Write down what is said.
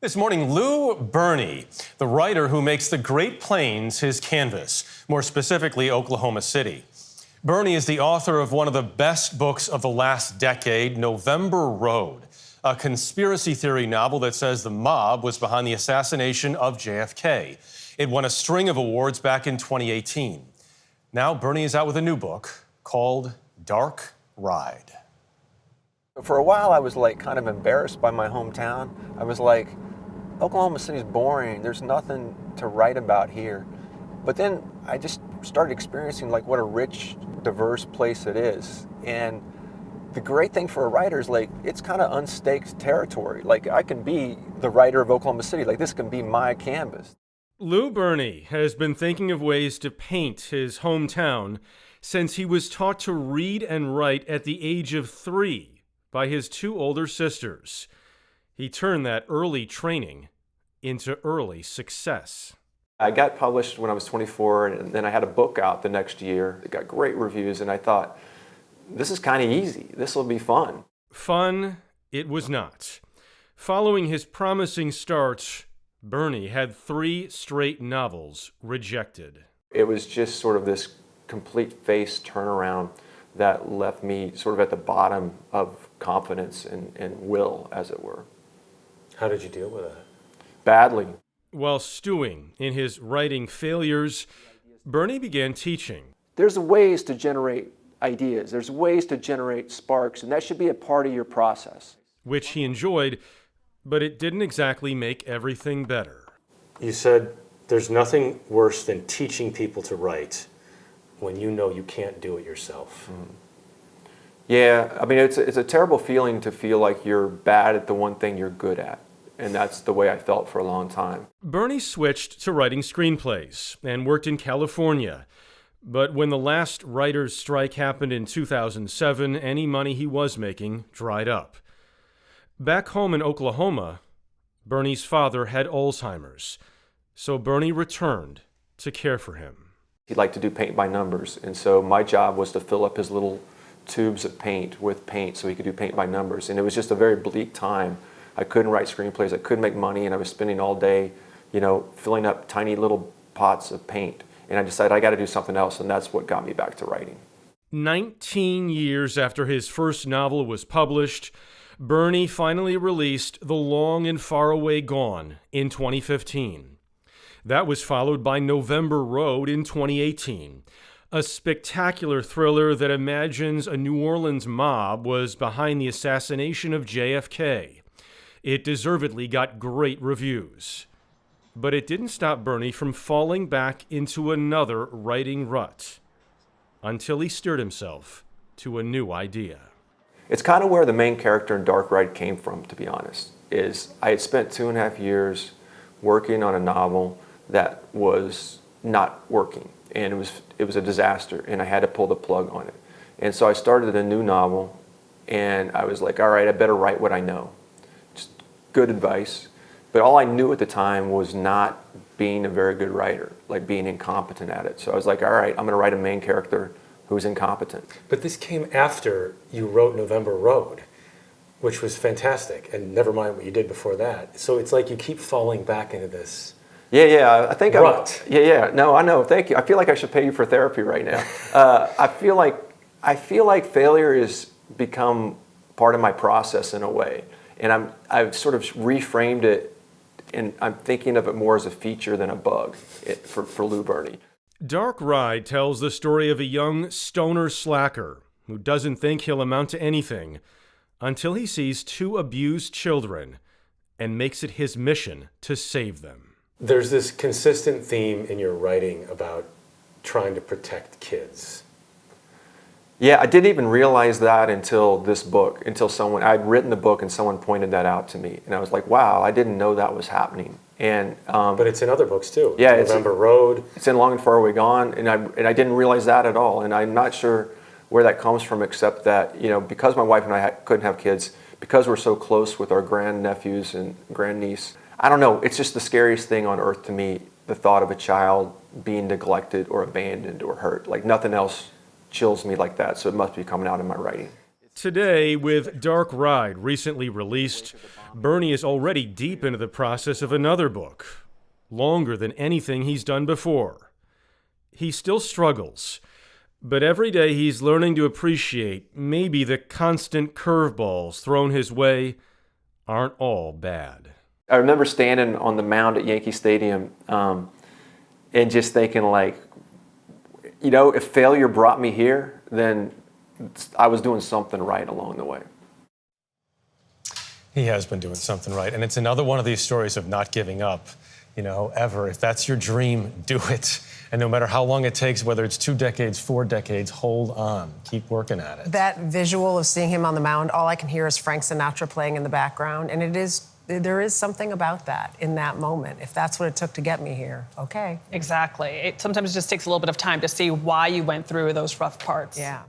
This morning, Lou Berney, the writer who makes the Great Plains his canvas, more specifically Oklahoma City. Berney is the author of one of the best books of the last decade, November Road, a conspiracy theory novel that says the mob was behind the assassination of JFK. It won a string of awards back in 2018. Now Berney is out with a new book called Dark Ride. For a while, I was kind of embarrassed by my hometown. I was like, Oklahoma City's boring. There's nothing to write about here. But then I just started experiencing what a rich, diverse place it is. And the great thing for a writer is it's kind of unstaked territory. I can be the writer of Oklahoma City. This can be my canvas. Lou Berney has been thinking of ways to paint his hometown since he was taught to read and write at the age of 3 by his 2 older sisters. He turned that early training into early success. I got published when I was 24, and then I had a book out the next year. It got great reviews, and I thought, this is kind of easy. This will be fun. Fun it was not. Following his promising start, Berney had 3 straight novels rejected. It was just sort of this complete face turnaround that left me sort of at the bottom of confidence and will, as it were. How did you deal with that? Badly. While stewing in his writing failures, Berney began teaching. There's ways to generate ideas. There's ways to generate sparks, and that should be a part of your process. Which he enjoyed, but it didn't exactly make everything better. You said there's nothing worse than teaching people to write when you know you can't do it yourself. Yeah, I mean, it's a terrible feeling to feel like you're bad at the one thing you're good at. And that's the way I felt for a long time. Berney switched to writing screenplays and worked in California. But when the last writer's strike happened in 2007, any money he was making dried up. Back home in Oklahoma, Berney's father had Alzheimer's. So Berney returned to care for him. He liked to do paint by numbers. And so my job was to fill up his little tubes of paint with paint so he could do paint by numbers. And it was just a very bleak time. I couldn't write screenplays, I couldn't make money, and I was spending all day, filling up tiny little pots of paint. And I decided I got to do something else, and that's what got me back to writing. 19 years after his first novel was published, Berney finally released The Long and Far Away Gone in 2015. That was followed by November Road in 2018. A spectacular thriller that imagines a New Orleans mob was behind the assassination of JFK. It deservedly got great reviews. But it didn't stop Berney from falling back into another writing rut until he steered himself to a new idea. It's kind of where the main character in Dark Ride came from, to be honest. I had spent 2.5 years working on a novel that was not working. And it was a disaster, and I had to pull the plug on it. And so I started a new novel, and I was like, all right, I better write what I know. Just good advice. But all I knew at the time was not being a very good writer, being incompetent at it. So I was like, all right, I'm going to write a main character who's incompetent. But this came after you wrote November Road, which was fantastic, and never mind what you did before that. So it's like you keep falling back into this. Yeah, I think rut. No, I know. Thank you. I feel like I should pay you for therapy right now. I feel like failure has become part of my process in a way, and I've sort of reframed it, and I'm thinking of it more as a feature than a bug for Lou Berney. Dark Ride tells the story of a young stoner slacker who doesn't think he'll amount to anything until he sees 2 abused children and makes it his mission to save them. There's this consistent theme in your writing about trying to protect kids. Yeah, I didn't even realize that until this book, I'd written the book and someone pointed that out to me. And I was like, wow, I didn't know that was happening. And but it's in other books too. Yeah, November Road. It's in Long and Far Away Gone, and I didn't realize that at all. And I'm not sure where that comes from, except that, because my wife and I couldn't have kids, because we're so close with our grandnephews and grandniece, I don't know, it's just the scariest thing on earth to me, the thought of a child being neglected or abandoned or hurt. Nothing else chills me like that, so it must be coming out in my writing. Today, with Dark Ride recently released, Berney is already deep into the process of another book, longer than anything he's done before. He still struggles, but every day he's learning to appreciate maybe the constant curveballs thrown his way aren't all bad. I remember standing on the mound at Yankee Stadium and just thinking, like, you know, if failure brought me here, then I was doing something right along the way. He has been doing something right. And it's another one of these stories of not giving up, you know, ever. If that's your dream, do it. And no matter how long it takes, whether it's 2 decades, 4 decades, hold on. Keep working at it. That visual of seeing him on the mound, all I can hear is Frank Sinatra playing in the background. And there is something about that in that moment. If that's what it took to get me here, okay. Exactly. Sometimes it just takes a little bit of time to see why you went through those rough parts. Yeah.